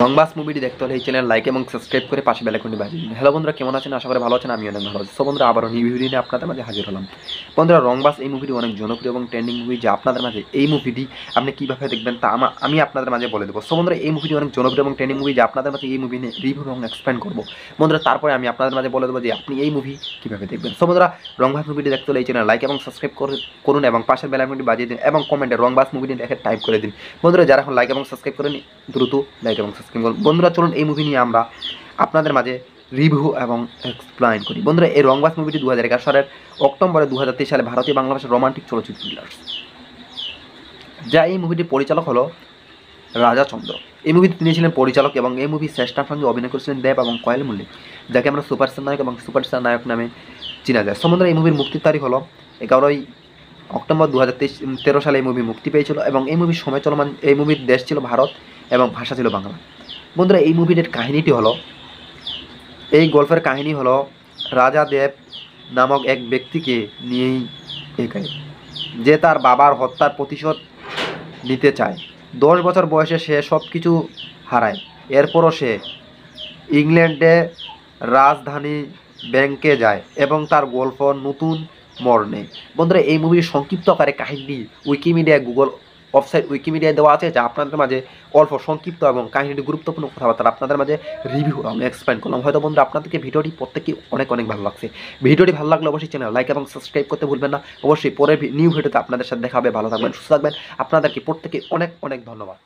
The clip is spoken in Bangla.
রংবাজ মুভিটি দেখতে হলে এই চ্যানেল লাইক এবং সাবস্ক্রাইব করে পাশে বেল আইকনটি বাজিয়ে দিন। হ্যালো বন্ধুরা, কেমন আছেন? আশা করি ভালো আছেন। আমি অনেক ভালো আছি। সো বন্ধুরা, আবারও নিউ ভিডিও নিয়ে আপনাদের মাঝে হাজির হলাম। বন্ধুরা, রংবাজ এই মুভিটি অনেক জনপ্রিয় এবং ট্রেন্ডিং মুভি, যা আপনাদের মাঝে এই মুভিটি আপনি কীভাবে দেখবেন তা আমি আপনাদের মাঝে বলে দেবো। সো বন্ধুরা, এই মুভিটি অনেক জনপ্রিয় এবং ট্রেন্ডিং মুভি, যা আপনাদের মাঝে এই মুভি নিয়ে রিভিউ এবং এক্সপ্লেন করবো। বন্ধুরা, তারপরে আমি আপনাদের মাঝে বলে দেবো যে আপনি এই মুভি কীভাবে দেখবেন। সো বন্ধুরা, রংবাজ মুভিটি দেখতে হলে এই চ্যানেল লাইক এবং সাবস্ক্রাইব করুন এবং পাশের বেল আইকনটি বাজিয়ে দিন এবং কমেন্টে রংবাজ মুভিটি দেখে টাইপ করে দিন। বন্ধুরা, যারা এখন লাইক এবং সাবস্ক্রাইব করেন, দ্রুত লাইক এবং সাবস্ক্রাইব করুন। বন্ধুরা, চলুন এই মুভি নিয়ে আমরা আপনাদের মাঝে রিভিউ এবং এক্সপ্লেইন করি। বন্ধুরা, এই রংবাজ মুভিটি 2011 সালের অক্টোবরে 2023 সালে ভারতীয় বাংলা ভাষার রোমান্টিক চলচ্চিত্র, যা এই মুভিটির পরিচালক হলো রাজা চন্দ্র। এই মুভিতে তিনি ছিলেন পরিচালক এবং এই মুভি শ্রেষ্ঠার সঙ্গে অভিনয় করেছিলেন দেব এবং কয়েল মল্লিক, যাকে আমরা সুপারস্টার নায়ক এবং সুপারস্টার নায়ক নামে চেনা যায়। সম্বন্ধে এই মুভির মুক্তির তারিখ হলো 11 অক্টোবর 2013 সালে এই মুভি মুক্তি পেয়েছিল এবং এই মুভির সময় চলমান এই মুভির দেশ ছিল ভারত এবং ভাষা ছিল বাংলা। বন্ধুরা, এই মুভিটির কাহিনীটি হলো, এই গল্পের কাহিনী হলো রাজা দেব নামক এক ব্যক্তিকে নিয়েই এখানে, যে তার বাবার হত্যার প্রতিশোধ নিতে চায়। 10 বছর বয়সে সে সব কিছু হারায়। এরপরও সে ইংল্যান্ডে রাজধানী ব্যাংকে যায় এবং তার গল্প নতুন মোড় নেয়। বন্ধুরা, এই মুভির সংক্ষিপ্ত আকারে কাহিনী উইকিমিডিয়া, গুগল ওয়েবসাইট উইকিমিডিয়ায় দেওয়া আছে, যা আপনাদের মাঝে অল্প সংক্ষিপ্ত এবং কাহিনীটি গুরুত্বপূর্ণ কথাবার্তা আপনাদের মাঝে রিভিউ আমি এক্সপ্লেন করলাম। হয়তো বন্ধুরা, আপনাদেরকে ভিডিওটি প্রত্যেকেই অনেক অনেক ভালো লাগছে। ভিডিওটি ভালো লাগলে অবশ্যই চ্যানেল লাইক এবং সাবস্ক্রাইব করতে ভুলবেন না। অবশ্যই পরের নিউ ভিডিওতে আপনাদের সাথে দেখা হবে। ভালো থাকবেন, সুস্থ থাকবেন। আপনাদেরকে প্রত্যেকে অনেক অনেক ধন্যবাদ।